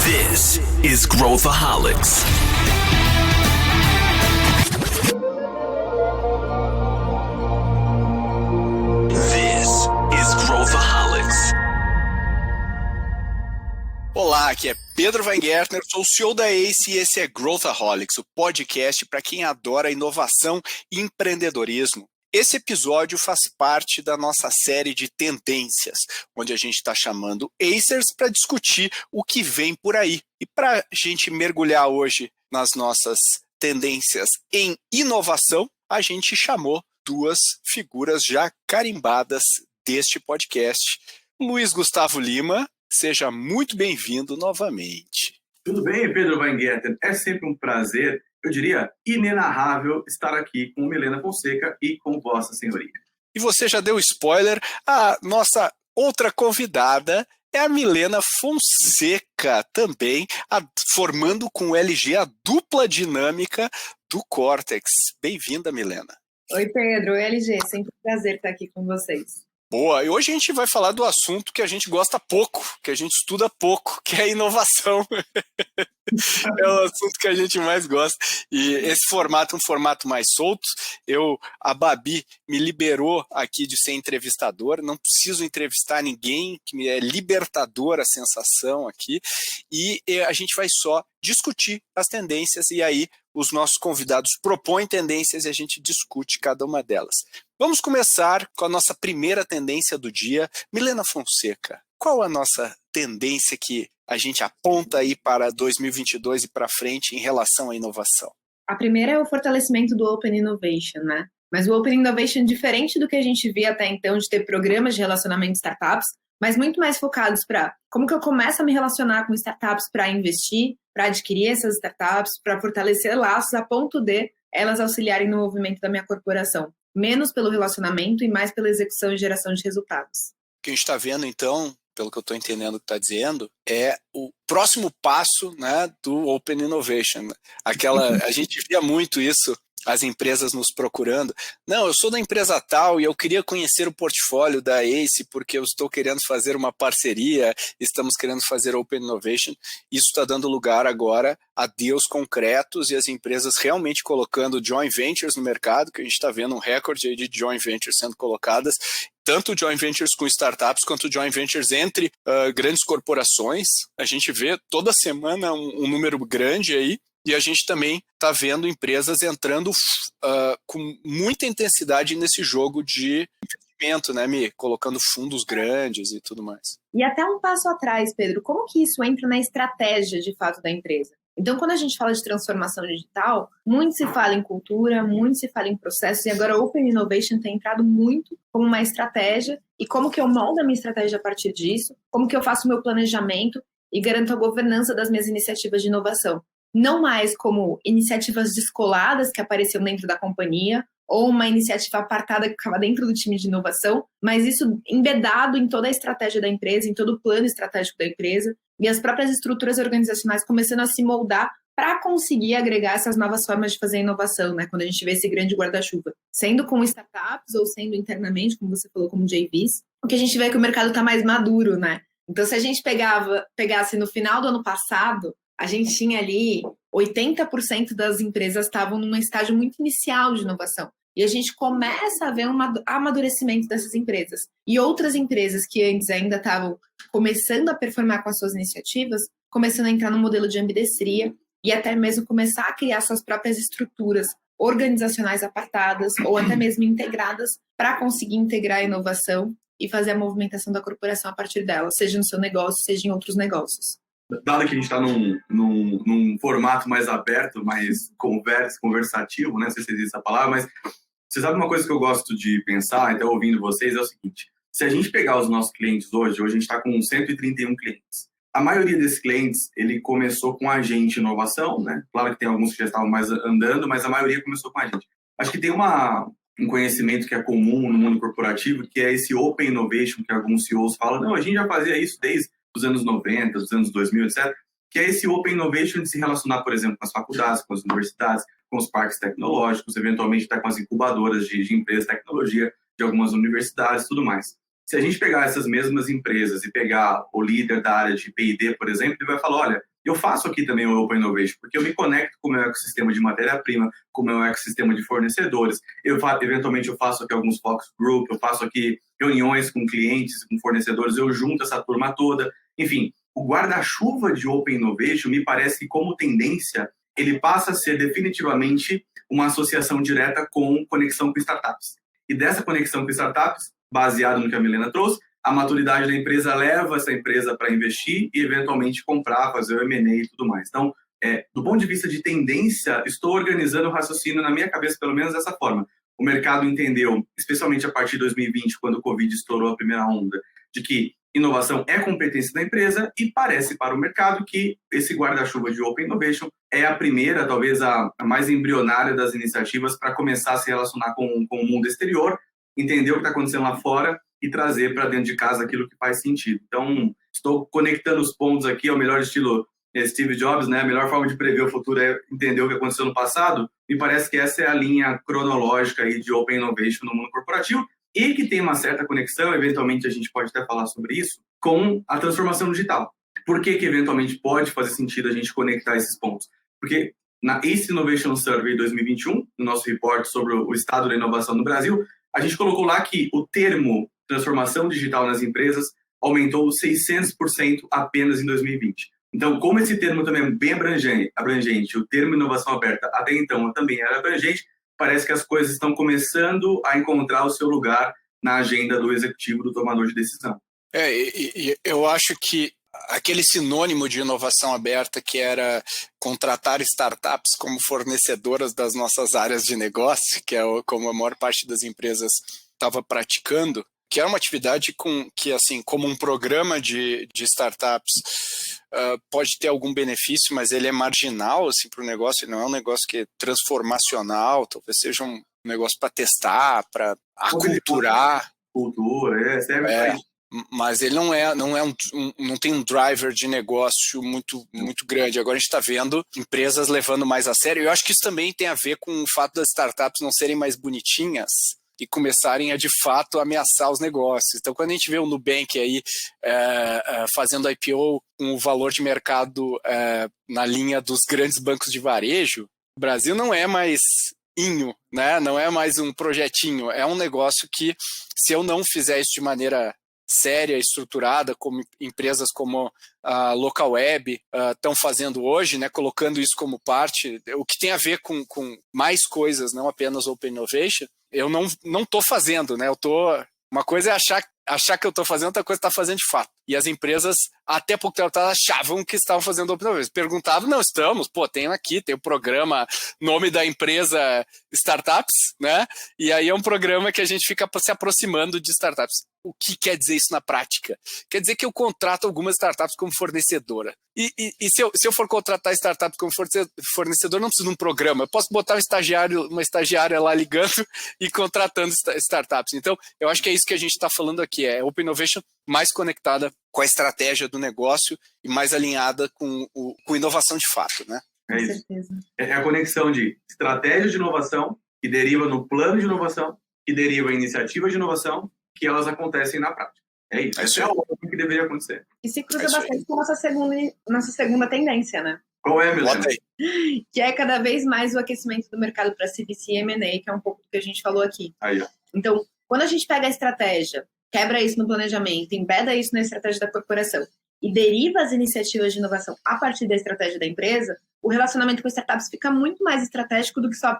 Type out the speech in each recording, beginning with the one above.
This is Growthaholics. This is Growthaholics. Olá, aqui é Pedro Weingärtner, sou o CEO da ACE e esse é Growthaholics, o podcast para quem adora inovação e empreendedorismo. Esse episódio faz parte da nossa série de tendências, onde a gente está chamando Acers para discutir o que vem por aí. E para a gente mergulhar hoje nas nossas tendências em inovação, a gente chamou duas figuras já carimbadas deste podcast. Luiz Gustavo Lima, seja muito bem-vindo novamente. Tudo bem, Pedro Weingärtner? É sempre um prazer, eu diria, inenarrável estar aqui com Milena Fonseca e com Vossa Senhoria. E você já deu spoiler, a nossa outra convidada é a Milena Fonseca, também formando com o LG a dupla dinâmica do Cortex. Bem-vinda, Milena. Oi, Pedro. Oi, LG. Sempre um prazer estar aqui com vocês. Boa, e hoje a gente vai falar do assunto que a gente gosta pouco, que a gente estuda pouco, que é a inovação. É o assunto que a gente mais gosta. E esse formato é um formato mais solto. A Babi me liberou aqui de ser entrevistador, não preciso entrevistar ninguém, que é libertadora a sensação aqui. E a gente vai só discutir as tendências e aí os nossos convidados propõem tendências e a gente discute cada uma delas. Vamos começar com a nossa primeira tendência do dia. Milena Fonseca, qual a nossa tendência que a gente aponta aí para 2022 e para frente em relação à inovação? A primeira é o fortalecimento do Open Innovation, né? Mas o Open Innovation, diferente do que a gente via até então, de ter programas de relacionamento de startups, mas muito mais focados para como que eu começo a me relacionar com startups para investir, para adquirir essas startups, para fortalecer laços a ponto de elas auxiliarem no movimento da minha corporação. Menos pelo relacionamento e mais pela execução e geração de resultados. O que a gente está vendo, então, pelo que eu estou entendendo o que está dizendo, é o próximo passo, né, do Open Innovation. A gente via muito isso, as empresas nos procurando. Não, eu sou da empresa tal e eu queria conhecer o portfólio da ACE porque eu estou querendo fazer uma parceria, estamos querendo fazer Open Innovation. Isso está dando lugar agora a deals concretos e as empresas realmente colocando joint ventures no mercado, que a gente está vendo um recorde aí de joint ventures sendo colocadas, tanto joint ventures com startups quanto joint ventures entre grandes corporações. A gente vê toda semana um número grande aí. E a gente também está vendo empresas entrando com muita intensidade nesse jogo de investimento, né, Mi? Colocando fundos grandes e tudo mais. E até um passo atrás, Pedro, como que isso entra na estratégia, de fato, da empresa? Então, quando a gente fala de transformação digital, muito se fala em cultura, muito se fala em processos, e agora o Open Innovation tem entrado muito como uma estratégia, e como que eu moldo a minha estratégia a partir disso, como que eu faço o meu planejamento e garanto a governança das minhas iniciativas de inovação. Não mais como iniciativas descoladas que apareciam dentro da companhia ou uma iniciativa apartada que ficava dentro do time de inovação, mas isso embedado em toda a estratégia da empresa, em todo o plano estratégico da empresa e as próprias estruturas organizacionais começando a se moldar para conseguir agregar essas novas formas de fazer inovação, né? Quando a gente vê esse grande guarda-chuva, sendo com startups ou sendo internamente, como você falou, como JVs, o que a gente vê é que o mercado está mais maduro, né? Então, se a gente pegasse no final do ano passado, a gente tinha ali 80% das empresas estavam num estágio muito inicial de inovação. E a gente começa a ver um amadurecimento dessas empresas. E outras empresas que antes ainda estavam começando a performar com as suas iniciativas, começando a entrar no modelo de ambidestria e até mesmo começar a criar suas próprias estruturas organizacionais apartadas ou até mesmo integradas para conseguir integrar a inovação e fazer a movimentação da corporação a partir dela, seja no seu negócio, seja em outros negócios. Dado que a gente está num formato mais aberto, mais conversativo, né? Não sei se existe essa palavra, mas você sabe uma coisa que eu gosto de pensar, até ouvindo vocês, é o seguinte: se a gente pegar os nossos clientes hoje a gente está com 131 clientes. A maioria desses clientes, ele começou com a gente inovação, né? Claro que tem alguns que já estavam mais andando, mas a maioria começou com a gente. Acho que tem um conhecimento que é comum no mundo corporativo, que é esse Open Innovation, que alguns CEOs falam, não, a gente já fazia isso desde dos anos 90, dos anos 2000, etc., que é esse Open Innovation de se relacionar, por exemplo, com as faculdades, com as universidades, com os parques tecnológicos, eventualmente até com as incubadoras de empresas de tecnologia de algumas universidades e tudo mais. Se a gente pegar essas mesmas empresas e pegar o líder da área de P&D, por exemplo, ele vai falar, olha, Eu faço aqui também o Open Innovation, porque eu me conecto com o meu ecossistema de matéria-prima, com o meu ecossistema de fornecedores. Eventualmente eu faço aqui alguns focus group, eu faço aqui reuniões com clientes, com fornecedores, eu junto essa turma toda. Enfim, o guarda-chuva de Open Innovation me parece que, como tendência, ele passa a ser definitivamente uma associação direta com conexão com startups. E dessa conexão com startups, baseado no que a Milena trouxe, a maturidade da empresa leva essa empresa para investir e, eventualmente, comprar, fazer o M&A e tudo mais. Então, do ponto de vista de tendência, estou organizando o raciocínio na minha cabeça, pelo menos dessa forma. O mercado entendeu, especialmente a partir de 2020, quando o Covid estourou a primeira onda, de que inovação é competência da empresa e parece para o mercado que esse guarda-chuva de Open Innovation é a primeira, talvez a mais embrionária das iniciativas para começar a se relacionar com o mundo exterior, entender o que está acontecendo lá fora e trazer para dentro de casa aquilo que faz sentido. Então, estou conectando os pontos aqui ao melhor estilo Steve Jobs, né? A melhor forma de prever o futuro é entender o que aconteceu no passado. Me parece que essa é a linha cronológica aí de Open Innovation no mundo corporativo e que tem uma certa conexão, eventualmente a gente pode até falar sobre isso, com a transformação digital. Por que eventualmente pode fazer sentido a gente conectar esses pontos? Porque na East Innovation Survey 2021, no nosso report sobre o estado da inovação no Brasil, a gente colocou lá que o termo transformação digital nas empresas aumentou 600% apenas em 2020. Então, como esse termo também é bem abrangente, o termo inovação aberta até então também era abrangente, parece que as coisas estão começando a encontrar o seu lugar na agenda do executivo, do tomador de decisão. Eu acho que aquele sinônimo de inovação aberta que era contratar startups como fornecedoras das nossas áreas de negócio, que é como a maior parte das empresas estava praticando, que era uma atividade que, assim, como um programa de startups, pode ter algum benefício, mas ele é marginal assim, para o negócio, ele não é um negócio que é transformacional, talvez seja um negócio para testar, para aculturar. Serve para isso. Mas ele não tem um driver de negócio muito grande. Agora a gente está vendo empresas levando mais a sério. Eu acho que isso também tem a ver com o fato das startups não serem mais bonitinhas e começarem a, de fato, ameaçar os negócios. Então, quando a gente vê o Nubank aí fazendo IPO com o valor de mercado na linha dos grandes bancos de varejo, o Brasil não é mais né? Não é mais um projetinho, é um negócio que, se eu não fizer isso de maneira séria, estruturada, como empresas como a Localweb estão fazendo hoje, né, colocando isso como parte, o que tem a ver com mais coisas, não apenas Open Innovation, eu não estou fazendo, né? Uma coisa é achar que eu estou fazendo, outra coisa é estar fazendo de fato. E as empresas, até pouco tempo atrás, achavam que estavam fazendo Open Innovation. Perguntavam, não, estamos, tem o programa, nome da empresa Startups, né? E aí é um programa que a gente fica se aproximando de startups. O que quer dizer isso na prática? Quer dizer que eu contrato algumas startups como fornecedora. E se eu for contratar startups como fornecedor, não preciso de um programa. Eu posso botar uma estagiária lá ligando e contratando startups. Então, eu acho que é isso que a gente está falando aqui. É Open Innovation mais conectada com a estratégia do negócio e mais alinhada com inovação de fato, né? É isso. É a conexão de estratégia de inovação que deriva no plano de inovação, que deriva em iniciativa de inovação, que elas acontecem na prática. É isso. Essa é a ordem que deveria acontecer. E se cruza bastante com a nossa segunda tendência, né? Qual é, Milena? Que é cada vez mais o aquecimento do mercado para CVC e M&A, que é um pouco do que a gente falou aqui. Aí, ó. Então, quando a gente pega a estratégia, quebra isso no planejamento, embeda isso na estratégia da corporação e deriva as iniciativas de inovação a partir da estratégia da empresa, o relacionamento com startups fica muito mais estratégico do que só,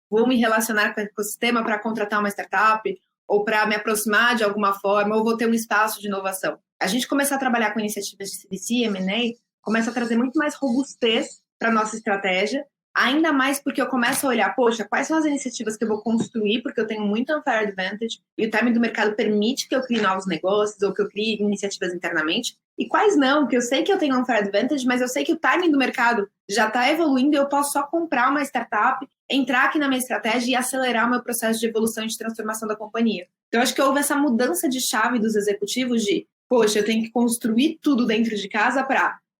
vou me relacionar com o ecossistema para contratar uma startup ou para me aproximar de alguma forma, ou vou ter um espaço de inovação. A gente começar a trabalhar com iniciativas de CVC, M&A, começa a trazer muito mais robustez para a nossa estratégia, ainda mais porque eu começo a olhar, quais são as iniciativas que eu vou construir, porque eu tenho muito unfair advantage, e o timing do mercado permite que eu crie novos negócios, ou que eu crie iniciativas internamente, e quais não, que eu sei que eu tenho unfair advantage, mas eu sei que o timing do mercado já está evoluindo e eu posso só comprar uma startup, entrar aqui na minha estratégia e acelerar o meu processo de evolução e de transformação da companhia. Então, acho que houve essa mudança de chave dos executivos de, eu tenho que construir tudo dentro de casa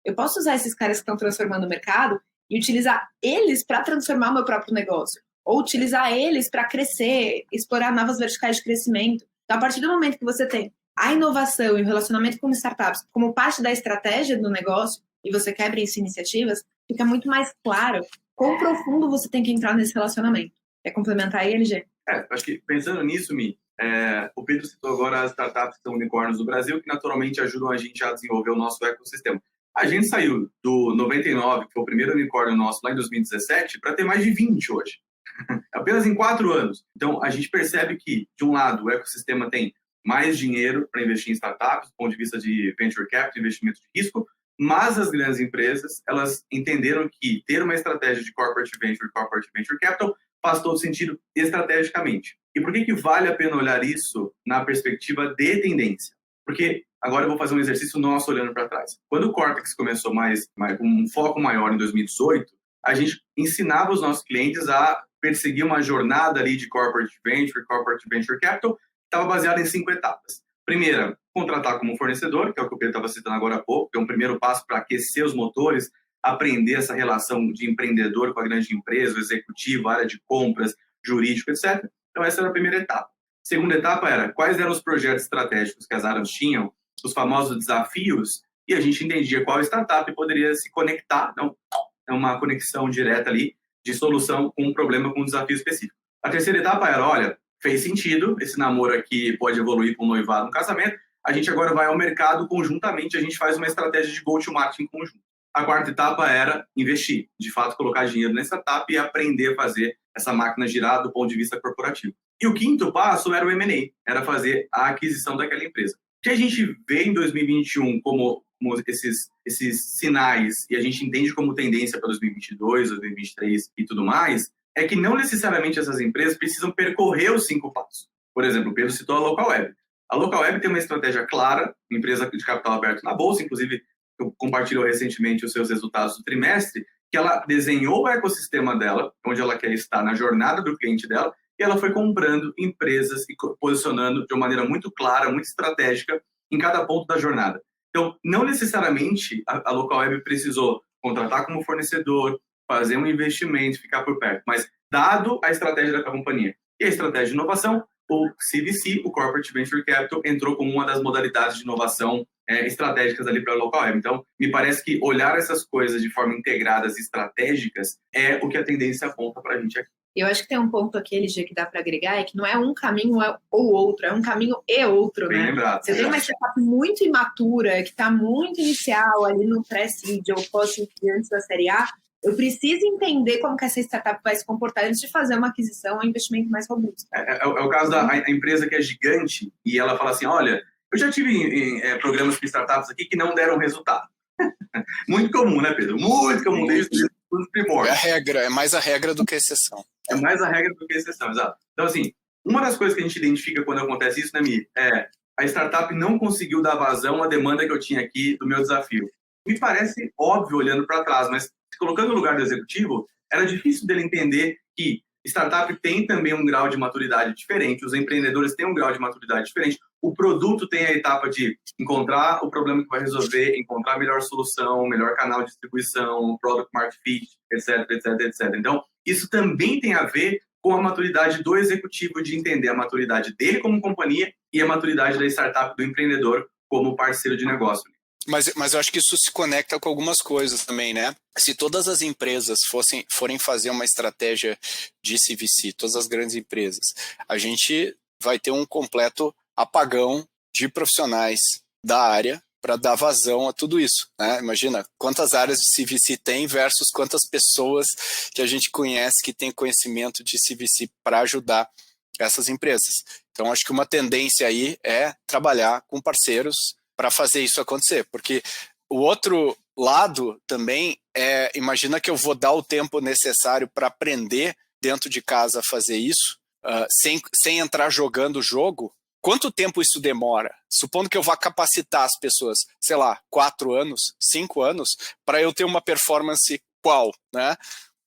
eu posso usar esses caras que estão transformando o mercado e utilizar eles para transformar o meu próprio negócio, ou utilizar eles para crescer, explorar novas verticais de crescimento. Então, a partir do momento que você tem a inovação e o relacionamento com startups como parte da estratégia do negócio, e você quebra isso em iniciativas, fica muito mais claro quão profundo você tem que entrar nesse relacionamento. Quer complementar aí, LG? Acho que pensando nisso, Mi, o Pedro citou agora as startups que são unicórnios do Brasil, que naturalmente ajudam a gente a desenvolver o nosso ecossistema. A gente saiu do 99, que foi o primeiro unicórnio nosso lá em 2017, para ter mais de 20 hoje. Apenas em 4 anos. Então, a gente percebe que, de um lado, o ecossistema tem mais dinheiro para investir em startups, do ponto de vista de venture capital, investimento de risco, mas as grandes empresas, elas entenderam que ter uma estratégia de corporate venture capital faz todo sentido estrategicamente. E por que vale a pena olhar isso na perspectiva de tendência? Porque agora eu vou fazer um exercício nosso olhando para trás. Quando o Cortex começou com um foco maior em 2018, a gente ensinava os nossos clientes a perseguir uma jornada ali de corporate venture capital, que estava baseada em 5 etapas. Primeira, contratar como fornecedor, que é o que o Pedro estava citando agora há pouco, que é um primeiro passo para aquecer os motores, aprender essa relação de empreendedor com a grande empresa, o executivo, a área de compras, jurídico, etc. Então, essa era a primeira etapa. Segunda etapa era quais eram os projetos estratégicos que as áreas tinham, os famosos desafios, e a gente entendia qual startup poderia se conectar, não é uma conexão direta ali de solução com um problema, com um desafio específico. A terceira etapa era, olha, fez sentido, esse namoro aqui pode evoluir para um noivado, um casamento, a gente agora vai ao mercado conjuntamente, a gente faz uma estratégia de go-to-market em conjunto. A quarta etapa era investir, de fato colocar dinheiro nessa etapa e aprender a fazer essa máquina girar do ponto de vista corporativo. E o quinto passo era o M&A, era fazer a aquisição daquela empresa. O que a gente vê em 2021 como esses sinais, e a gente entende como tendência para 2022, 2023 e tudo mais, é que não necessariamente essas empresas precisam percorrer os 5 passos. Por exemplo, o Pedro citou a LocalWeb. A LocalWeb tem uma estratégia clara, empresa de capital aberto na Bolsa, inclusive compartilhou recentemente os seus resultados do trimestre, que ela desenhou o ecossistema dela, onde ela quer estar na jornada do cliente dela, e ela foi comprando empresas e posicionando de uma maneira muito clara, muito estratégica, em cada ponto da jornada. Então, não necessariamente a LocalWeb precisou contratar como fornecedor, fazer um investimento, ficar por perto, mas dado a estratégia da companhia e a estratégia de inovação, o CVC, o Corporate Venture Capital, entrou como uma das modalidades de inovação estratégicas ali para a LocalWeb. Então, me parece que olhar essas coisas de forma integradas e estratégicas é o que a tendência aponta para a gente aqui. Eu acho que tem um ponto aqui, LG, que dá para agregar, é que não é um caminho ou outro, é um caminho e outro, Bem né? lembrado. Você tem uma startup muito imatura, que está muito inicial ali no pré-seed ou post antes da série A, eu preciso entender como que essa startup vai se comportar antes de fazer uma aquisição ou investimento mais robusto. É o caso da empresa que é gigante e ela fala assim, olha, eu já tive programas com startups aqui que não deram resultado. Muito comum, né, Pedro? Muito comum, desde os primórdios. É mais a regra do que a exceção. É mais a regra do que a exceção, exato. Então, assim, uma das coisas que a gente identifica quando acontece isso, né, Mi, a startup não conseguiu dar vazão à demanda que eu tinha aqui do meu desafio. Me parece óbvio olhando para trás, mas se colocando no lugar do executivo, era difícil dele entender que startup tem também um grau de maturidade diferente, os empreendedores têm um grau de maturidade diferente, o produto tem a etapa de encontrar o problema que vai resolver, encontrar a melhor solução, melhor canal de distribuição, product market fit, etc, etc, etc. Então, isso também tem a ver com a maturidade do executivo de entender a maturidade dele como companhia e a maturidade da startup, do empreendedor como parceiro de negócio. Mas eu acho que isso se conecta com algumas coisas também, né? Se todas as empresas forem fazer uma estratégia de CVC, todas as grandes empresas, a gente vai ter um completo apagão de profissionais da área para dar vazão a tudo isso, né? Imagina quantas áreas de CVC tem versus quantas pessoas que a gente conhece que tem conhecimento de CVC para ajudar essas empresas. Então, acho que uma tendência aí é trabalhar com parceiros para fazer isso acontecer, porque o outro lado também imagina que eu vou dar o tempo necessário para aprender dentro de casa a fazer isso, sem entrar jogando o jogo. Quanto tempo isso demora? Supondo que eu vá capacitar as pessoas, sei lá, 4 anos, 5 anos, para eu ter uma performance qual, né?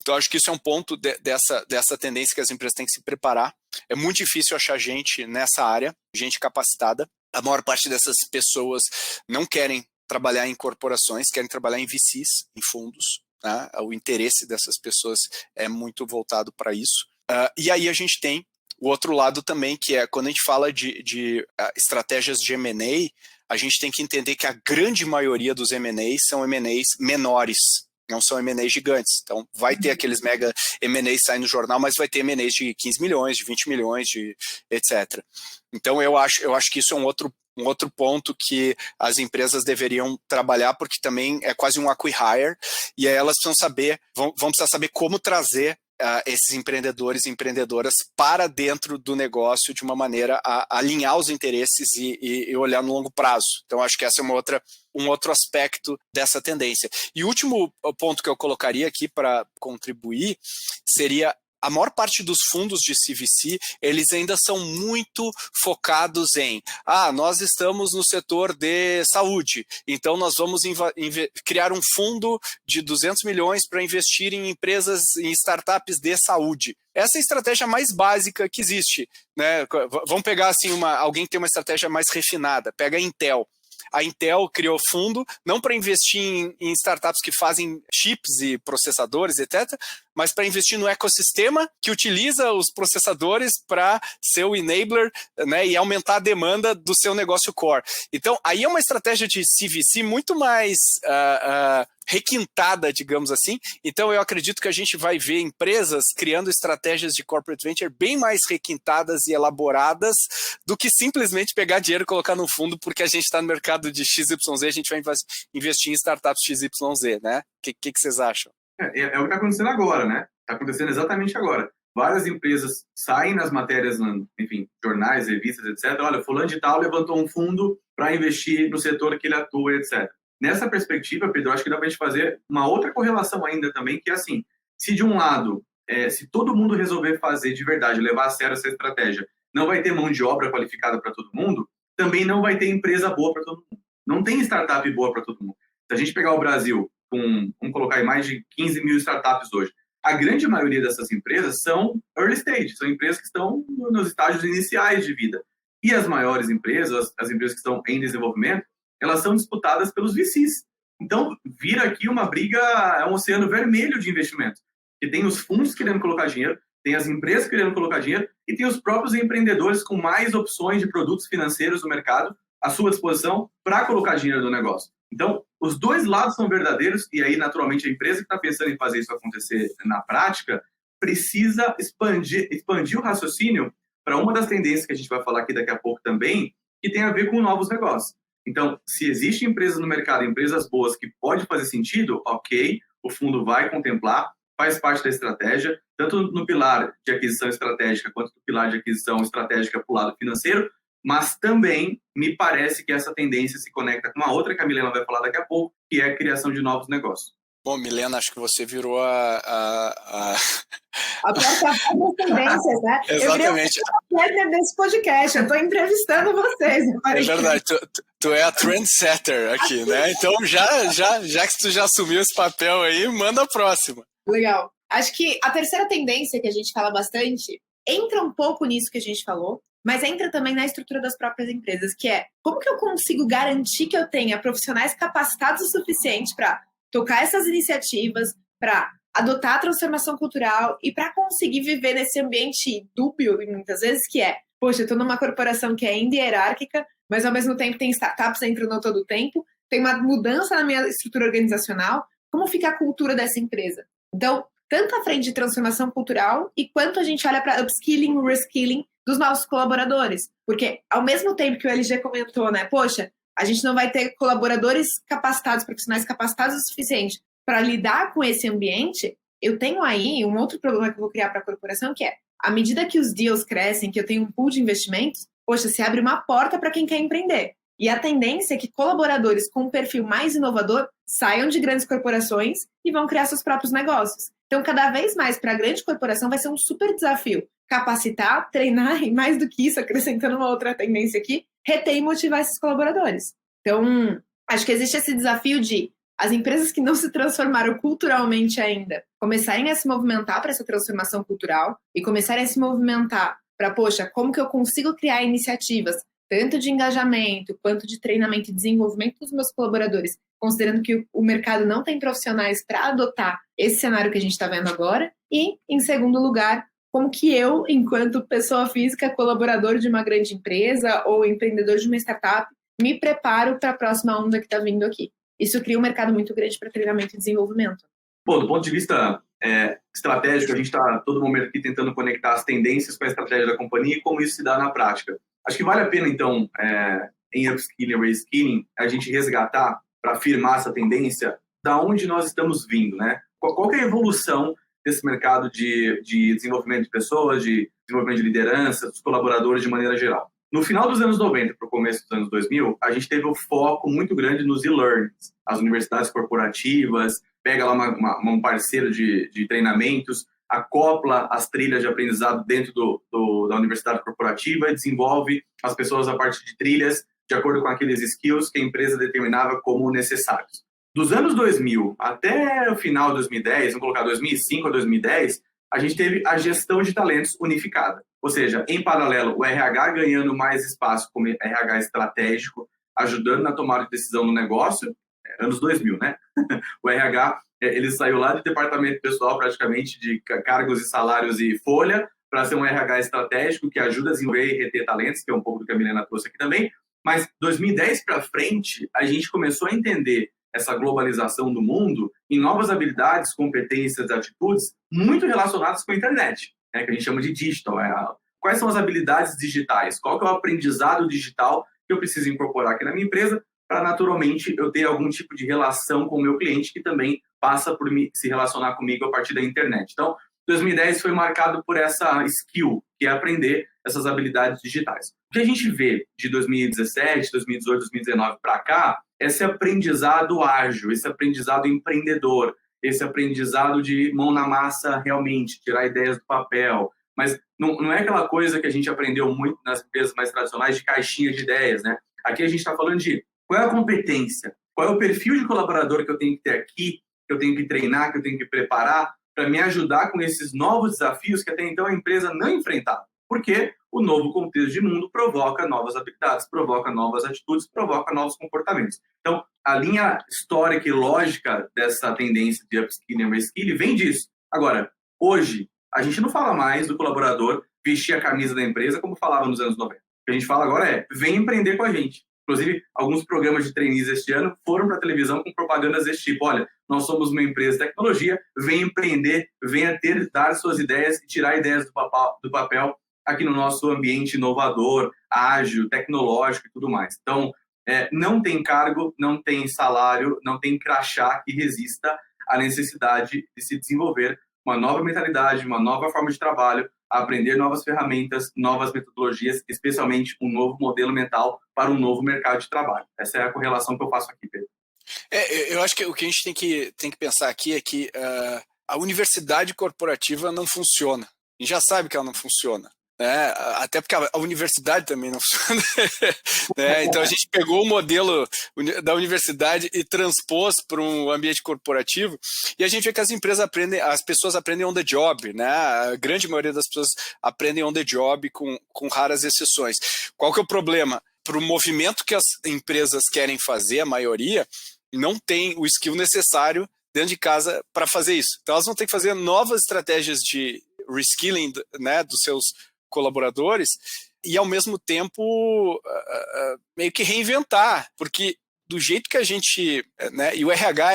Então, acho que isso é um ponto dessa tendência que as empresas têm que se preparar. É muito difícil achar gente nessa área, gente capacitada. A maior parte dessas pessoas não querem trabalhar em corporações, querem trabalhar em VCs, em fundos, né? O interesse dessas pessoas é muito voltado para isso. E aí a gente tem o outro lado também, que é quando a gente fala de estratégias de M&A, a gente tem que entender que a grande maioria dos M&As são M&As menores, não são M&As gigantes. Então, vai ter aqueles mega M&As saindo no jornal, mas vai ter M&As de 15 milhões, de 20 milhões, etc. Então, eu acho que isso é um outro ponto que as empresas deveriam trabalhar, porque também é quase um acqui-hire, e aí elas vão precisar saber como trazer esses empreendedores e empreendedoras para dentro do negócio de uma maneira a alinhar os interesses e olhar no longo prazo. Então, acho que essa é um outro aspecto dessa tendência. E o último ponto que eu colocaria aqui para contribuir seria: a maior parte dos fundos de CVC, eles ainda são muito focados em nós estamos no setor de saúde, então nós vamos criar um fundo de 200 milhões para investir em empresas, em startups de saúde. Essa é a estratégia mais básica que existe, né? Vamos pegar assim, alguém que tem uma estratégia mais refinada, pega a Intel. A Intel criou fundo não para investir em startups que fazem chips e processadores, etc., mas para investir no ecossistema que utiliza os processadores para ser o enabler, né, e aumentar a demanda do seu negócio core. Então, aí é uma estratégia de CVC muito mais requintada, digamos assim. Então, eu acredito que a gente vai ver empresas criando estratégias de corporate venture bem mais requintadas e elaboradas do que simplesmente pegar dinheiro e colocar no fundo porque a gente está no mercado de XYZ, a gente vai investir em startups XYZ, né? O que vocês acham? É o que está acontecendo agora, né? Está acontecendo exatamente agora. Várias empresas saem nas matérias, enfim, jornais, revistas, etc. Olha, fulano de tal levantou um fundo para investir no setor que ele atua, etc. Nessa perspectiva, Pedro, acho que dá para a gente fazer uma outra correlação ainda também, que é assim, se de um lado, se todo mundo resolver fazer de verdade, levar a sério essa estratégia, não vai ter mão de obra qualificada para todo mundo, também não vai ter empresa boa para todo mundo. Não tem startup boa para todo mundo. Se a gente pegar o Brasil, vamos colocar aí mais de 15 mil startups hoje, a grande maioria dessas empresas são early stage, são empresas que estão nos estágios iniciais de vida. E as maiores empresas, as empresas que estão em desenvolvimento, elas são disputadas pelos VCs. Então, vira aqui uma briga, é um oceano vermelho de investimento. Que tem os fundos querendo colocar dinheiro, tem as empresas querendo colocar dinheiro e tem os próprios empreendedores com mais opções de produtos financeiros no mercado à sua disposição para colocar dinheiro no negócio. Então, os dois lados são verdadeiros e aí, naturalmente, a empresa que está pensando em fazer isso acontecer na prática precisa expandir o raciocínio para uma das tendências que a gente vai falar aqui daqui a pouco também, que tem a ver com novos negócios. Então, se existem empresas no mercado, empresas boas que pode fazer sentido, ok, o fundo vai contemplar, faz parte da estratégia, tanto no pilar de aquisição estratégica quanto no pilar de aquisição estratégica para o lado financeiro, mas também me parece que essa tendência se conecta com uma outra que a Milena vai falar daqui a pouco, que é a criação de novos negócios. Bom, Milena, acho que você virou a plataforma das tendências, né? Exatamente. Eu queria desse podcast, eu estou entrevistando vocês. É verdade, tu é a trendsetter aqui, né? Então, já que tu já assumiu esse papel aí, manda a próxima. Legal. Acho que a terceira tendência que a gente fala bastante entra um pouco nisso que a gente falou, mas entra também na estrutura das próprias empresas, que é como que eu consigo garantir que eu tenha profissionais capacitados o suficiente para tocar essas iniciativas, para adotar a transformação cultural e para conseguir viver nesse ambiente dúbio, muitas vezes, que é, poxa, eu estou numa corporação que é ainda hierárquica, mas ao mesmo tempo tem startups entrando todo o tempo, tem uma mudança na minha estrutura organizacional, como fica a cultura dessa empresa? Então, tanto à frente de transformação cultural e quanto a gente olha para upskilling, reskilling dos nossos colaboradores. Porque, ao mesmo tempo que o LG comentou, né, poxa, a gente não vai ter colaboradores capacitados, profissionais capacitados o suficiente para lidar com esse ambiente, eu tenho aí um outro problema que eu vou criar para a corporação, que é, à medida que os deals crescem, que eu tenho um pool de investimentos, poxa, se abre uma porta para quem quer empreender. E a tendência é que colaboradores com um perfil mais inovador saiam de grandes corporações e vão criar seus próprios negócios. Então, cada vez mais, para a grande corporação, vai ser um super desafio capacitar, treinar e, mais do que isso, acrescentando uma outra tendência aqui, reter e motivar esses colaboradores. Então, acho que existe esse desafio de as empresas que não se transformaram culturalmente ainda começarem a se movimentar para essa transformação cultural e começarem a se movimentar para, poxa, como que eu consigo criar iniciativas tanto de engajamento quanto de treinamento e desenvolvimento dos meus colaboradores, considerando que o mercado não tem profissionais para adotar esse cenário que a gente está vendo agora. E, em segundo lugar, como que eu, enquanto pessoa física, colaborador de uma grande empresa ou empreendedor de uma startup, me preparo para a próxima onda que está vindo aqui. Isso cria um mercado muito grande para treinamento e desenvolvimento. Bom, do ponto de vista estratégico, a gente está todo momento aqui tentando conectar as tendências com a estratégia da companhia e como isso se dá na prática. Acho que vale a pena, então, em upskilling e reskilling, a gente resgatar, para afirmar essa tendência, da onde nós estamos vindo, né? Qual que é a evolução desse mercado de desenvolvimento de pessoas, de desenvolvimento de liderança, dos colaboradores de maneira geral? No final dos anos 90 para o começo dos anos 2000, a gente teve um foco muito grande nos e-learnings, as universidades corporativas, pega lá um parceiro de treinamentos, acopla as trilhas de aprendizado dentro da universidade corporativa e desenvolve as pessoas a partir de trilhas de acordo com aqueles skills que a empresa determinava como necessários. Dos anos 2000 até o final de 2010, vamos colocar 2005 a 2010, a gente teve a gestão de talentos unificada. Ou seja, em paralelo, o RH ganhando mais espaço como RH estratégico, ajudando na tomada de decisão no negócio, anos 2000, né? O RH, ele saiu lá do departamento pessoal, praticamente, de cargos e salários e folha, para ser um RH estratégico que ajuda a desenvolver e reter talentos, que é um pouco do que a Milena trouxe aqui também. Mas 2010 para frente, a gente começou a entender essa globalização do mundo em novas habilidades, competências, atitudes muito relacionadas com a internet, né, que a gente chama de digital. Quais são as habilidades digitais? Qual que é o aprendizado digital que eu preciso incorporar aqui na minha empresa para, naturalmente, eu ter algum tipo de relação com o meu cliente que também passa por se relacionar comigo a partir da internet. Então, 2010 foi marcado por essa skill, que é aprender essas habilidades digitais. O que a gente vê de 2017, 2018, 2019 para cá, esse aprendizado ágil, esse aprendizado empreendedor, esse aprendizado de mão na massa realmente, tirar ideias do papel. Mas não é aquela coisa que a gente aprendeu muito nas empresas mais tradicionais de caixinha de ideias, né? Aqui a gente está falando de qual é a competência, qual é o perfil de colaborador que eu tenho que ter aqui, que eu tenho que treinar, que eu tenho que preparar para me ajudar com esses novos desafios que até então a empresa não enfrentava. Porque o novo contexto de mundo provoca novas habilidades, provoca novas atitudes, provoca novos comportamentos. Então, a linha histórica e lógica dessa tendência de upskilling e reskilling vem disso. Agora, hoje, a gente não fala mais do colaborador vestir a camisa da empresa como falava nos anos 90. O que a gente fala agora é, vem empreender com a gente. Inclusive, alguns programas de trainees este ano foram para a televisão com propagandas desse tipo. Olha, nós somos uma empresa de tecnologia, vem empreender, venha dar suas ideias e tirar ideias do papel aqui no nosso ambiente inovador, ágil, tecnológico e tudo mais. Então, não tem cargo, não tem salário, não tem crachá que resista à necessidade de se desenvolver uma nova mentalidade, uma nova forma de trabalho, aprender novas ferramentas, novas metodologias, especialmente um novo modelo mental para um novo mercado de trabalho. Essa é a correlação que eu faço aqui, Pedro. Eu acho que o que a gente tem que pensar aqui é que a universidade corporativa não funciona. A gente já sabe que ela não funciona. Até porque a universidade também não funciona. Então a gente pegou o modelo da universidade e transpôs para um ambiente corporativo e a gente vê que as pessoas aprendem on the job, né? A grande maioria das pessoas aprendem on the job com raras exceções. Qual que é o problema? Para o movimento que as empresas querem fazer, a maioria não tem o skill necessário dentro de casa para fazer isso. Então elas vão ter que fazer novas estratégias de reskilling, né, dos seus colaboradores e, ao mesmo tempo, meio que reinventar, porque do jeito que a gente, né, e o RH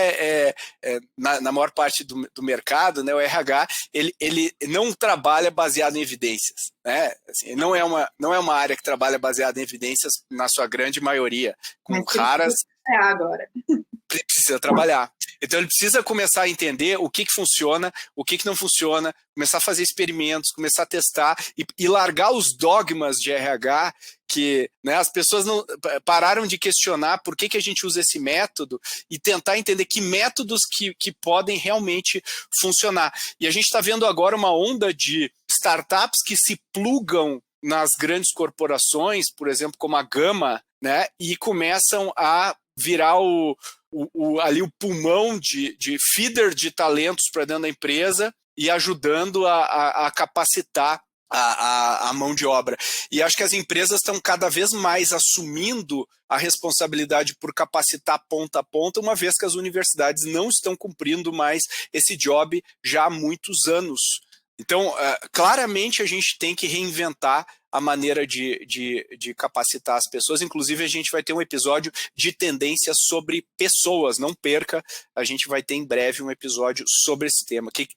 na maior parte do mercado, né, o RH ele não trabalha baseado em evidências, né? Assim, não é uma área que trabalha baseada em evidências na sua grande maioria, com raras. Agora. Precisa trabalhar. Então ele precisa começar a entender o que funciona, o que não funciona, começar a fazer experimentos, começar a testar e largar os dogmas de RH que, né, as pessoas não pararam de questionar por que a gente usa esse método e tentar entender que métodos que podem realmente funcionar. E a gente está vendo agora uma onda de startups que se plugam nas grandes corporações, por exemplo, como a Gama, né, e começam a virar ali o pulmão de feeder de talentos para dentro da empresa e ajudando a capacitar a mão de obra. E acho que as empresas estão cada vez mais assumindo a responsabilidade por capacitar ponta a ponta, uma vez que as universidades não estão cumprindo mais esse job já há muitos anos. Então, claramente a gente tem que reinventar a maneira de capacitar as pessoas. Inclusive, a gente vai ter um episódio de tendências sobre pessoas. Não perca, a gente vai ter em breve um episódio sobre esse tema. O que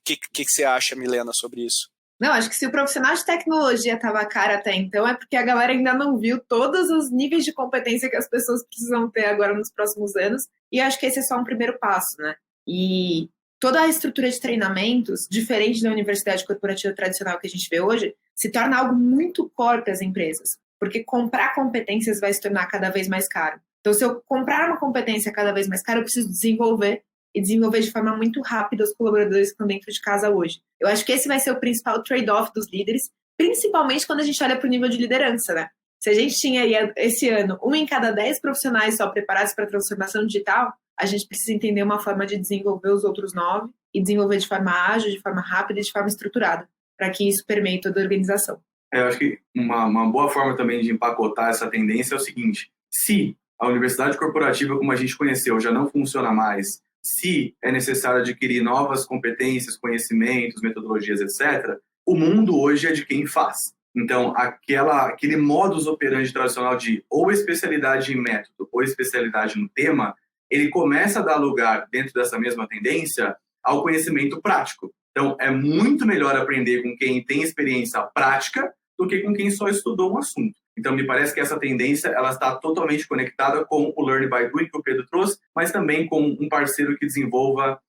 você acha, Milena, sobre isso? Não, acho que se o profissional de tecnologia estava caro até então, é porque a galera ainda não viu todos os níveis de competência que as pessoas precisam ter agora nos próximos anos. E acho que esse é só um primeiro passo, né? E toda a estrutura de treinamentos, diferente da universidade corporativa tradicional que a gente vê hoje, se torna algo muito core para as empresas, porque comprar competências vai se tornar cada vez mais caro. Então, se eu comprar uma competência cada vez mais cara, eu preciso desenvolver de forma muito rápida os colaboradores que estão dentro de casa hoje. Eu acho que esse vai ser o principal trade-off dos líderes, principalmente quando a gente olha para o nível de liderança, né? Se a gente tinha aí, esse ano, 1 em cada 10 profissionais só preparados para a transformação digital, a gente precisa entender uma forma de desenvolver os outros 9 e desenvolver de forma ágil, de forma rápida e de forma estruturada, para que isso permeie toda a organização. Eu acho que uma boa forma também de empacotar essa tendência é o seguinte: se a universidade corporativa como a gente conheceu já não funciona mais, se é necessário adquirir novas competências, conhecimentos, metodologias, etc., o mundo hoje é de quem faz. Então, aquele modus operandi tradicional de ou especialidade em método ou especialidade no tema, ele começa a dar lugar, dentro dessa mesma tendência, ao conhecimento prático. Então, é muito melhor aprender com quem tem experiência prática do que com quem só estudou um assunto. Então, me parece que essa tendência ela está totalmente conectada com o Learn by Doing que o Pedro trouxe, mas também com um parceiro que desenvolva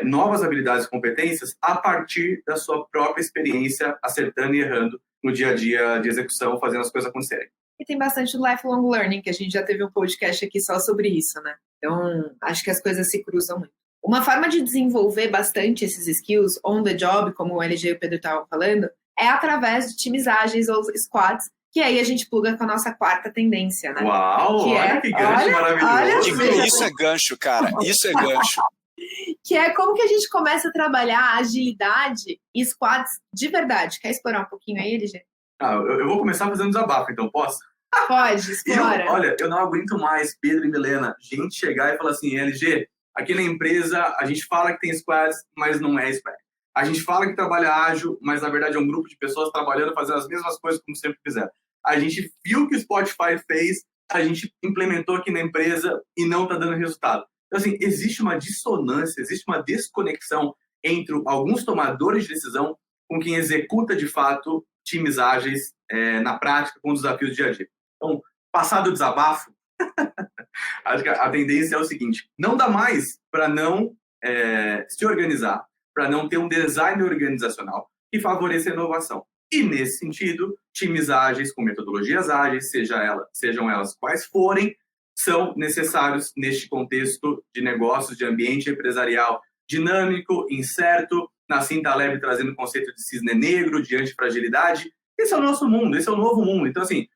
novas habilidades e competências a partir da sua própria experiência, acertando e errando no dia a dia de execução, fazendo as coisas acontecerem. E tem bastante lifelong learning, que a gente já teve um podcast aqui só sobre isso, né? Então, acho que as coisas se cruzam muito. Uma forma de desenvolver bastante esses skills on the job, como o LG e o Pedro estavam falando, é através de times ágeis ou squads, que aí a gente pluga com a nossa quarta tendência, né? Uau, olha que gancho maravilhoso. Isso é gancho, cara. Isso é gancho. Que é como que a gente começa a trabalhar agilidade e squads de verdade. Quer explorar um pouquinho aí, LG? Eu vou começar fazendo desabafo, então posso? Pode, explora. Olha, eu não aguento mais, Pedro e Milena, gente chegar e falar assim, LG, aqui na empresa a gente fala que tem squads, mas não é squad. A gente fala que trabalha ágil, mas na verdade é um grupo de pessoas trabalhando, fazendo as mesmas coisas como sempre fizeram. A gente viu o que o Spotify fez, a gente implementou aqui na empresa e não está dando resultado. Então, assim, existe uma dissonância, existe uma desconexão entre alguns tomadores de decisão com quem executa, de fato, times ágeis na prática, com os desafios do dia a dia. Então, passado o desabafo, acho que a tendência é o seguinte: não dá mais para não se organizar, para não ter um design organizacional que favoreça a inovação. E, nesse sentido, times ágeis com metodologias ágeis, sejam elas quais forem, são necessários neste contexto de negócios, de ambiente empresarial dinâmico, incerto, Nassim Taleb trazendo o conceito de cisne negro, de antifragilidade. Esse é o nosso mundo, esse é o novo mundo. Então, assim,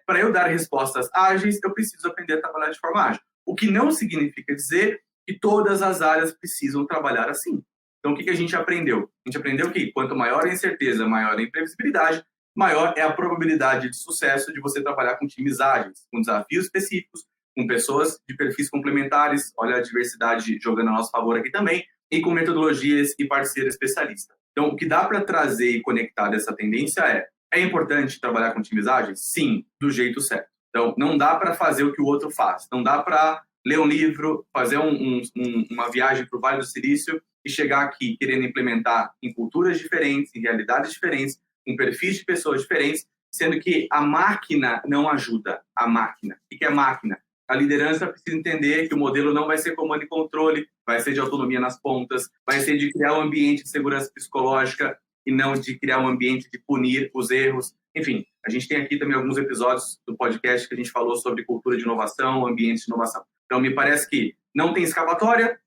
para eu dar respostas ágeis, eu preciso aprender a trabalhar de forma ágil. O que não significa dizer que todas as áreas precisam trabalhar assim. Então, o que a gente aprendeu? A gente aprendeu que quanto maior a incerteza, maior a imprevisibilidade, maior é a probabilidade de sucesso de você trabalhar com times ágeis, com desafios específicos, com pessoas de perfis complementares, olha a diversidade jogando a nosso favor aqui também, e com metodologias e parceiro especialista. Então, o que dá para trazer e conectar dessa tendência é importante trabalhar com times ágeis? Sim, do jeito certo. Então, não dá para fazer o que o outro faz, não dá para ler um livro, fazer uma viagem para o Vale do Silício e chegar aqui querendo implementar em culturas diferentes, em realidades diferentes, com perfis de pessoas diferentes, sendo que a máquina não ajuda a máquina. O que é máquina? A liderança precisa entender que o modelo não vai ser comando e controle, vai ser de autonomia nas pontas, vai ser de criar um ambiente de segurança psicológica e não de criar um ambiente de punir os erros. Enfim, a gente tem aqui também alguns episódios do podcast que a gente falou sobre cultura de inovação, ambientes de inovação. Então, me parece que não tem escapatória,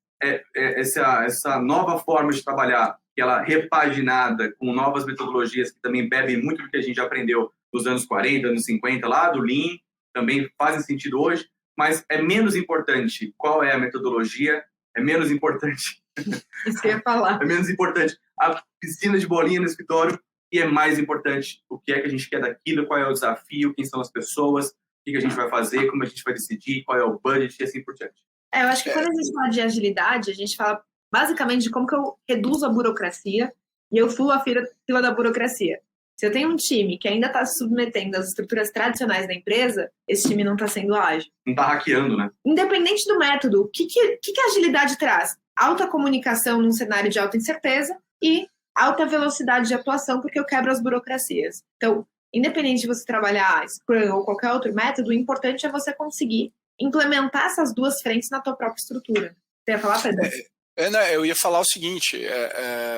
essa nova forma de trabalhar, que ela repaginada com novas metodologias que também bebem muito do que a gente já aprendeu nos anos 40, anos 50, lá do Lean, também fazem sentido hoje, mas é menos importante qual é a metodologia, é menos importante... Isso que eu ia falar. É menos importante a piscina de bolinha no escritório e é mais importante o que é que a gente quer daquilo, qual é o desafio, quem são as pessoas, o que a gente vai fazer, como a gente vai decidir, qual é o budget e assim por diante. Eu acho que quando a gente fala de agilidade, a gente fala basicamente de como que eu reduzo a burocracia e eu fulo a fila da burocracia. Se eu tenho um time que ainda está se submetendo às estruturas tradicionais da empresa, esse time não está sendo ágil. Não está hackeando, né? Independente do método, o que a agilidade traz? Alta comunicação num cenário de alta incerteza e alta velocidade de atuação, porque eu quebro as burocracias. Então, independente de você trabalhar Scrum ou qualquer outro método, o importante é você conseguir implementar essas duas frentes na tua própria estrutura. Você ia falar, Pedro? Eu ia falar o seguinte,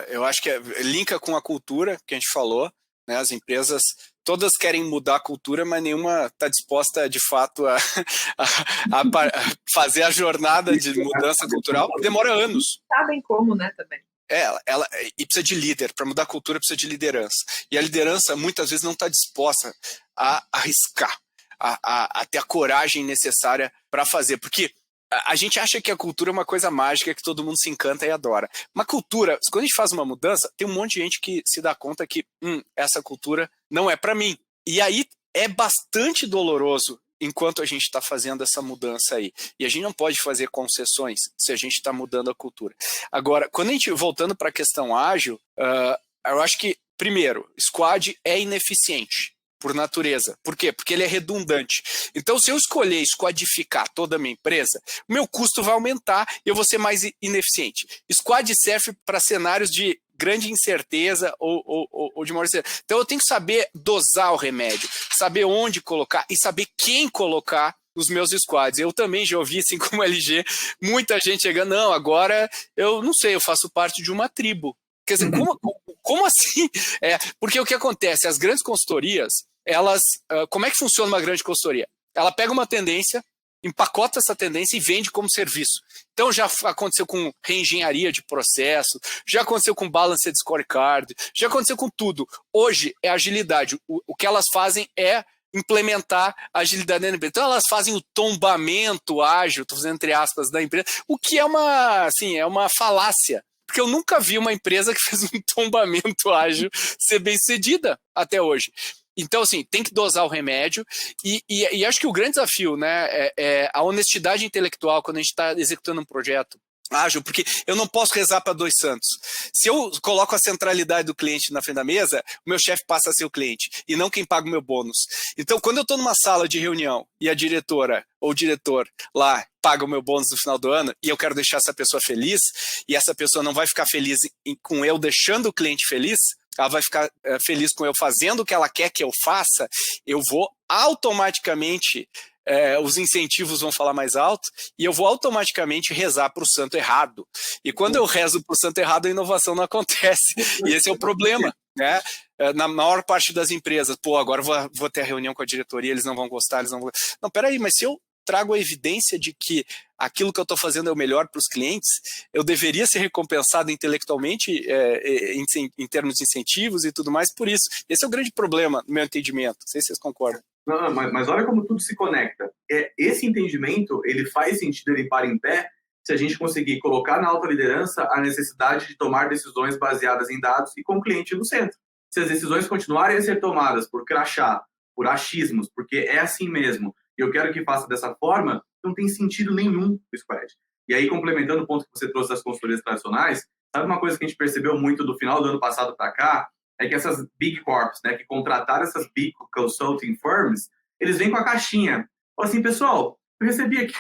eu acho que linka com a cultura que a gente falou, né? As empresas todas querem mudar a cultura, mas nenhuma está disposta de fato a fazer a jornada de mudança cultural, que demora anos. Sabem como, né, também. E precisa de líder. Para mudar a cultura precisa de liderança. E a liderança muitas vezes não está disposta a arriscar, a ter a coragem necessária para fazer. Porque a gente acha que a cultura é uma coisa mágica que todo mundo se encanta e adora. Uma cultura, quando a gente faz uma mudança, tem um monte de gente que se dá conta que essa cultura não é para mim. E aí é bastante doloroso enquanto a gente está fazendo essa mudança aí. E a gente não pode fazer concessões se a gente está mudando a cultura. Agora, quando a gente, voltando para a questão ágil, eu acho que, primeiro, squad é ineficiente por natureza. Por quê? Porque ele é redundante. Então, se eu escolher squadificar toda a minha empresa, o meu custo vai aumentar e eu vou ser mais ineficiente. Squad serve para cenários de grande incerteza ou de maior incerteza. Então, eu tenho que saber dosar o remédio, saber onde colocar e saber quem colocar nos meus squads. Eu também já ouvi, assim como LG, muita gente chegando, não, agora eu não sei, eu faço parte de uma tribo. Quer dizer, como assim? Porque o que acontece? As grandes consultorias, elas, como é que funciona uma grande consultoria? Ela pega uma tendência, empacota essa tendência e vende como serviço. Então já aconteceu com reengenharia de processo, já aconteceu com Balanced Scorecard, já aconteceu com tudo. Hoje é agilidade. O que elas fazem é implementar a agilidade na empresa. Então elas fazem o tombamento ágil, estou fazendo entre aspas, da empresa, o que é uma falácia. Porque eu nunca vi uma empresa que fez um tombamento ágil ser bem sucedida até hoje. Então, assim, tem que dosar o remédio e acho que o grande desafio, né, é a honestidade intelectual quando a gente está executando um projeto ágil, porque eu não posso rezar para dois santos. Se eu coloco a centralidade do cliente na frente da mesa, o meu chefe passa a ser o cliente e não quem paga o meu bônus. Então, quando eu estou numa sala de reunião e a diretora ou o diretor lá paga o meu bônus no final do ano e eu quero deixar essa pessoa feliz e essa pessoa não vai ficar feliz com eu deixando o cliente feliz, ela vai ficar feliz com eu fazendo o que ela quer que eu faça, eu vou automaticamente, os incentivos vão falar mais alto e eu vou automaticamente rezar para o santo errado. E quando eu rezo para o santo errado, a inovação não acontece. E esse é o problema, né? Na maior parte das empresas, agora vou ter a reunião com a diretoria, eles não vão gostar, eles não vão... Não, peraí, mas se eu trago a evidência de que aquilo que eu estou fazendo é o melhor para os clientes, eu deveria ser recompensado intelectualmente em termos de incentivos e tudo mais por isso. Esse é o grande problema, no meu entendimento. Não sei se vocês concordam. Não, mas olha como tudo se conecta. Esse entendimento, ele faz sentido ele para em pé se a gente conseguir colocar na alta liderança a necessidade de tomar decisões baseadas em dados e com o cliente no centro. Se as decisões continuarem a ser tomadas por crachá, por achismos, porque é assim mesmo, e eu quero que faça dessa forma, não tem sentido nenhum o squad. E aí, complementando o ponto que você trouxe das consultorias tradicionais, sabe uma coisa que a gente percebeu muito do final do ano passado para cá? É que essas big corps, né, que contrataram essas big consulting firms, eles vêm com a caixinha. Falam assim, pessoal, eu recebi aqui,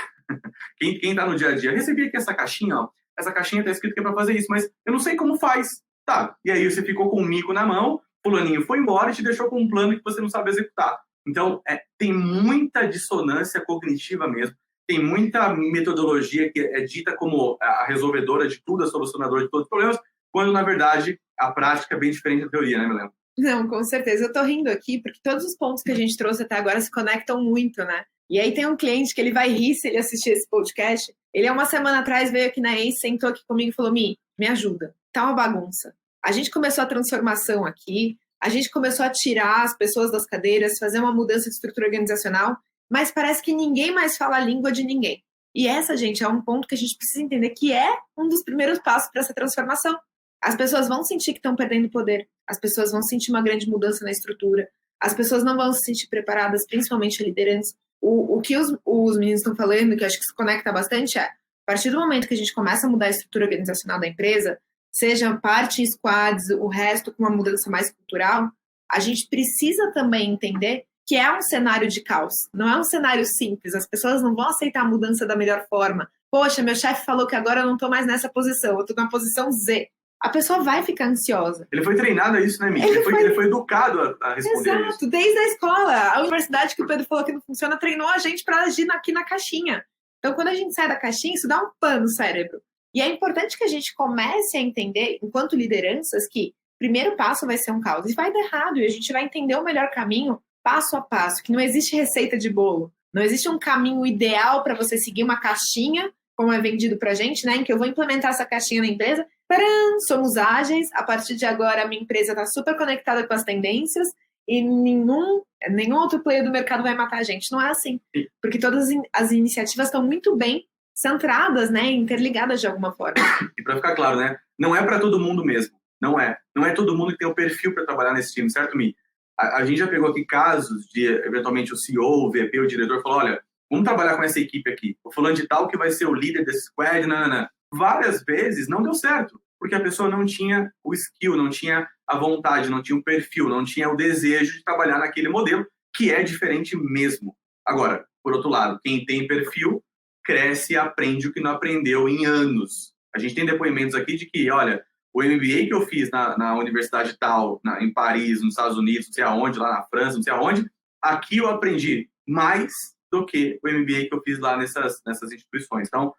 quem está no dia a dia, eu recebi aqui essa caixinha, ó, essa caixinha está escrito que é para fazer isso, mas eu não sei como faz. Tá, e aí você ficou com um mico na mão, fulaninho foi embora e te deixou com um plano que você não sabe executar. Então, tem muita dissonância cognitiva mesmo, tem muita metodologia que é dita como a resolvedora de tudo, a solucionadora de todos os problemas, quando, na verdade, a prática é bem diferente da teoria, né, Milena? Não, com certeza. Eu tô rindo aqui porque todos os pontos que a gente trouxe até agora se conectam muito, né? E aí tem um cliente que ele vai rir se ele assistir esse podcast. Ele, há uma semana atrás, veio aqui na ACE, sentou aqui comigo e falou, me ajuda, tá uma bagunça. A gente começou a transformação aqui, a gente começou a tirar as pessoas das cadeiras, fazer uma mudança de estrutura organizacional, mas parece que ninguém mais fala a língua de ninguém. E essa, gente, é um ponto que a gente precisa entender que é um dos primeiros passos para essa transformação. As pessoas vão sentir que estão perdendo poder, as pessoas vão sentir uma grande mudança na estrutura, as pessoas não vão se sentir preparadas, principalmente lideranças. O que os meninos estão falando, que eu acho que se conecta bastante, a partir do momento que a gente começa a mudar a estrutura organizacional da empresa, seja parte em squads, o resto com uma mudança mais cultural, a gente precisa também entender que é um cenário de caos, não é um cenário simples, as pessoas não vão aceitar a mudança da melhor forma. Poxa, meu chefe falou que agora eu não estou mais nessa posição, eu estou na posição Z. A pessoa vai ficar ansiosa. Ele foi treinado a isso, né, Miki? Ele foi educado a responder Exato, isso. desde a escola. A universidade que o Pedro falou que não funciona treinou a gente para agir aqui na caixinha. Então, quando a gente sai da caixinha, isso dá um pano no cérebro. E é importante que a gente comece a entender, enquanto lideranças, que o primeiro passo vai ser um caos. E vai dar errado, e a gente vai entender o melhor caminho passo a passo, que não existe receita de bolo. Não existe um caminho ideal para você seguir uma caixinha, como é vendido para a gente, né? Em que eu vou implementar essa caixinha na empresa. Tcharam! Somos ágeis. A partir de agora, a minha empresa está super conectada com as tendências e nenhum outro player do mercado vai matar a gente. Não é assim. Porque todas as iniciativas estão muito bem centradas, né? Interligadas de alguma forma. E para ficar claro, né? Não é para todo mundo mesmo. Não é. Não é todo mundo que tem o perfil para trabalhar nesse time, certo, Mi? A gente já pegou aqui casos de, eventualmente, o CEO, o VP, o diretor falou, olha, vamos trabalhar com essa equipe aqui. O fulano de tal que vai ser o líder desse squad, nanana. Várias vezes não deu certo, porque a pessoa não tinha o skill, não tinha a vontade, não tinha o perfil, não tinha o desejo de trabalhar naquele modelo, que é diferente mesmo. Agora, por outro lado, quem tem perfil, cresce e aprende o que não aprendeu em anos. A gente tem depoimentos aqui de que, olha, o MBA que eu fiz na universidade tal, em Paris, nos Estados Unidos, não sei aonde, lá na França, não sei aonde, aqui eu aprendi mais do que o MBA que eu fiz lá nessas instituições. Então,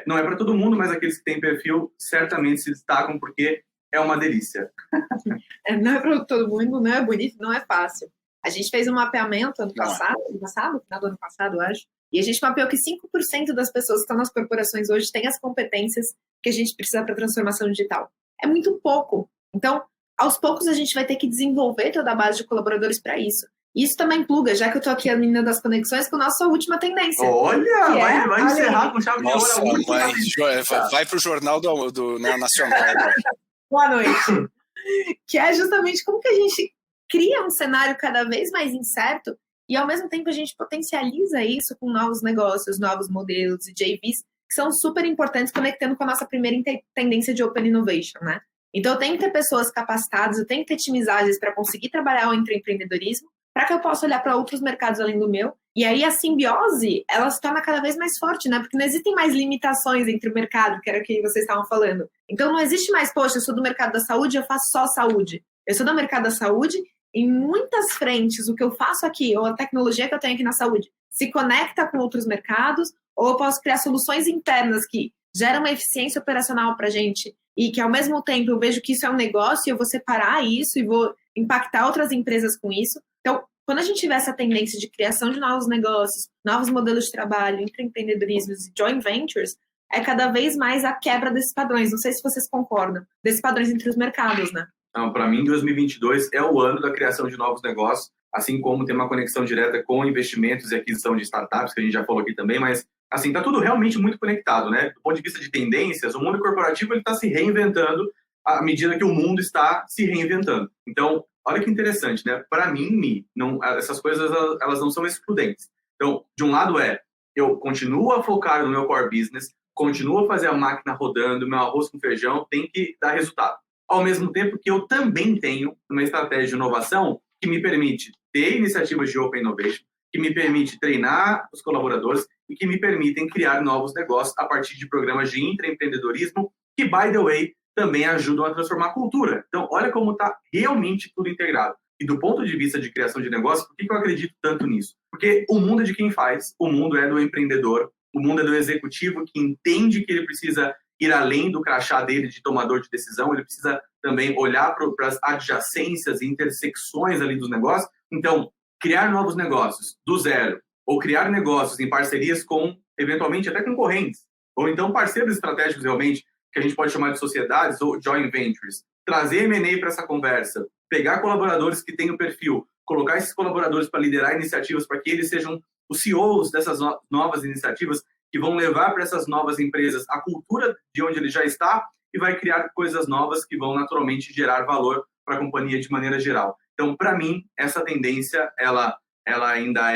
não é para todo mundo, mas aqueles que têm perfil certamente se destacam porque é uma delícia. Não é para todo mundo, não é bonito, não é fácil. A gente fez um mapeamento no final do ano passado, eu acho, e a gente mapeou que 5% das pessoas que estão nas corporações hoje têm as competências que a gente precisa para a transformação digital. É muito pouco. Então, aos poucos, a gente vai ter que desenvolver toda a base de colaboradores para isso. Isso também pluga, já que eu estou aqui a menina das conexões, com a nossa última tendência. Olha, vai encerrar com chave de ouro. Nossa, vai para o jornal do Nacional. Boa noite. Que é justamente como que a gente cria um cenário cada vez mais incerto e, ao mesmo tempo, a gente potencializa isso com novos negócios, novos modelos e JVs, que são super importantes, conectando com a nossa primeira tendência de Open Innovation, né? Então, eu tenho que ter pessoas capacitadas, eu tenho que ter times ágeis para conseguir trabalhar o empreendedorismo, para que eu possa olhar para outros mercados além do meu. E aí, a simbiose, ela se torna cada vez mais forte, né? Porque não existem mais limitações entre o mercado, que era o que vocês estavam falando. Então, não existe mais, poxa, eu sou do mercado da saúde, eu faço só saúde. Eu sou do mercado da saúde, em muitas frentes, o que eu faço aqui, ou a tecnologia que eu tenho aqui na saúde, se conecta com outros mercados, ou eu posso criar soluções internas que geram uma eficiência operacional para a gente e que, ao mesmo tempo, eu vejo que isso é um negócio e eu vou separar isso e vou impactar outras empresas com isso. Então, quando a gente tiver essa tendência de criação de novos negócios, novos modelos de trabalho, empreendedorismo e joint ventures, é cada vez mais a quebra desses padrões. Não sei se vocês concordam, desses padrões entre os mercados, né? Não, para mim, 2022 é o ano da criação de novos negócios, assim como tem uma conexão direta com investimentos e aquisição de startups, que a gente já falou aqui também, mas assim, tá tudo realmente muito conectado, né? Do ponto de vista de tendências, o mundo corporativo ele está se reinventando à medida que o mundo está se reinventando. Então, olha que interessante, né? Para mim, essas coisas elas não são excludentes. Então, de um lado eu continuo a focar no meu core business, continuo a fazer a máquina rodando, meu arroz com feijão tem que dar resultado. Ao mesmo tempo que eu também tenho uma estratégia de inovação que me permite ter iniciativas de Open Innovation, que me permite treinar os colaboradores e que me permitem criar novos negócios a partir de programas de intraempreendedorismo que, by the way, também ajudam a transformar a cultura. Então, olha como está realmente tudo integrado. E do ponto de vista de criação de negócio, por que eu acredito tanto nisso? Porque o mundo é de quem faz, o mundo é do empreendedor, o mundo é do executivo que entende que ele precisa ir além do crachá dele de tomador de decisão, ele precisa também olhar para as adjacências e intersecções ali dos negócios. Então, criar novos negócios do zero, ou criar negócios em parcerias com, eventualmente, até concorrentes, ou então parceiros estratégicos realmente, que a gente pode chamar de sociedades ou joint ventures. Trazer M&A para essa conversa, pegar colaboradores que têm o perfil, colocar esses colaboradores para liderar iniciativas, para que eles sejam os CEOs dessas novas iniciativas, que vão levar para essas novas empresas a cultura de onde ele já está e vai criar coisas novas que vão naturalmente gerar valor para a companhia de maneira geral. Então, para mim, essa tendência, ela ainda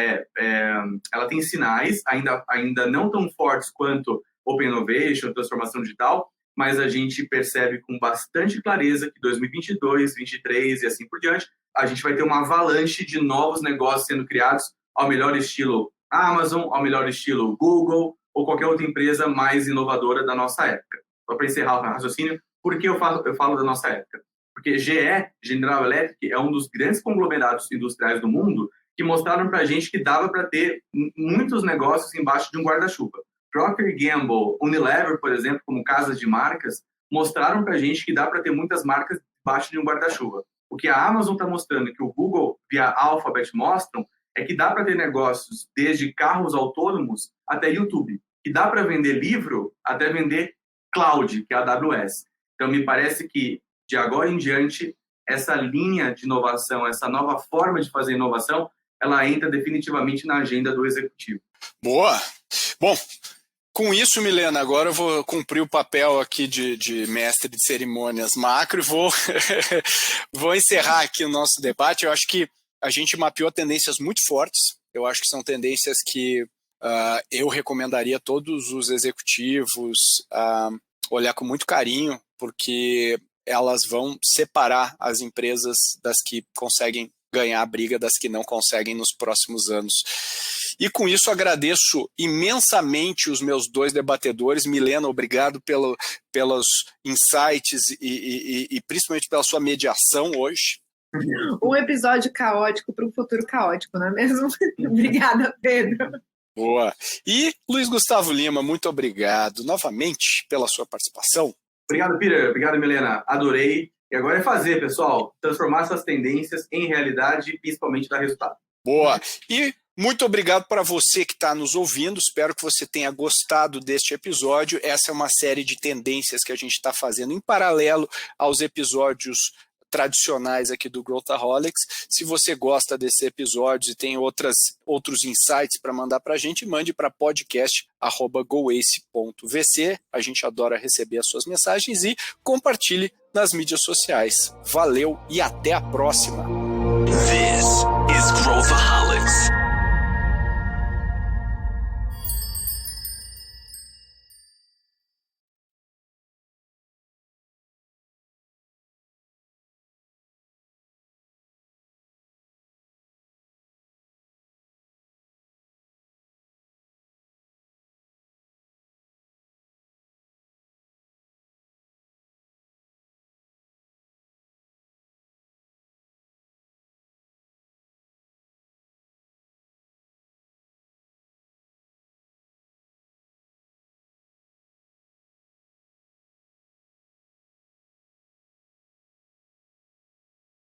ela tem sinais, ainda não tão fortes quanto Open Innovation, transformação digital, mas a gente percebe com bastante clareza que 2022, 2023 e assim por diante, a gente vai ter uma avalanche de novos negócios sendo criados ao melhor estilo Amazon, ao melhor estilo Google ou qualquer outra empresa mais inovadora da nossa época. Só para encerrar o raciocínio, por que eu falo da nossa época? Porque GE, General Electric, é um dos grandes conglomerados industriais do mundo que mostraram para a gente que dava para ter muitos negócios embaixo de um guarda-chuva. Procter & Gamble, Unilever, por exemplo, como casas de marcas, mostraram para a gente que dá para ter muitas marcas embaixo de um guarda-chuva. O que a Amazon está mostrando, que o Google via Alphabet mostram, é que dá para ter negócios desde carros autônomos até YouTube. Que dá para vender livro até vender cloud, que é a AWS. Então, me parece que, de agora em diante, essa linha de inovação, essa nova forma de fazer inovação, ela entra definitivamente na agenda do executivo. Boa! Bom, com isso, Milena, agora eu vou cumprir o papel aqui de mestre de cerimônias macro e vou encerrar aqui o nosso debate. Eu acho que a gente mapeou tendências muito fortes. Eu acho que são tendências que eu recomendaria a todos os executivos olhar com muito carinho, porque elas vão separar as empresas das que conseguem ganhar a briga das que não conseguem nos próximos anos. E com isso agradeço imensamente os meus dois debatedores. Milena, obrigado pelos insights e principalmente pela sua mediação hoje. Um episódio caótico para um futuro caótico, não é mesmo? Obrigada, Pedro. Boa. E Luiz Gustavo Lima, muito obrigado novamente pela sua participação. Obrigado, Peter. Obrigado, Milena. Adorei. E agora é fazer, pessoal. Transformar essas tendências em realidade e principalmente dar resultado. Boa. E muito obrigado para você que está nos ouvindo. Espero que você tenha gostado deste episódio. Essa é uma série de tendências que a gente está fazendo em paralelo aos episódios tradicionais aqui do Growthaholics. Se você gosta desses episódios e tem outros insights para mandar para a gente, mande para podcast@goace.vc. A gente adora receber as suas mensagens e compartilhe nas mídias sociais. Valeu e até a próxima! This is Growthaholics.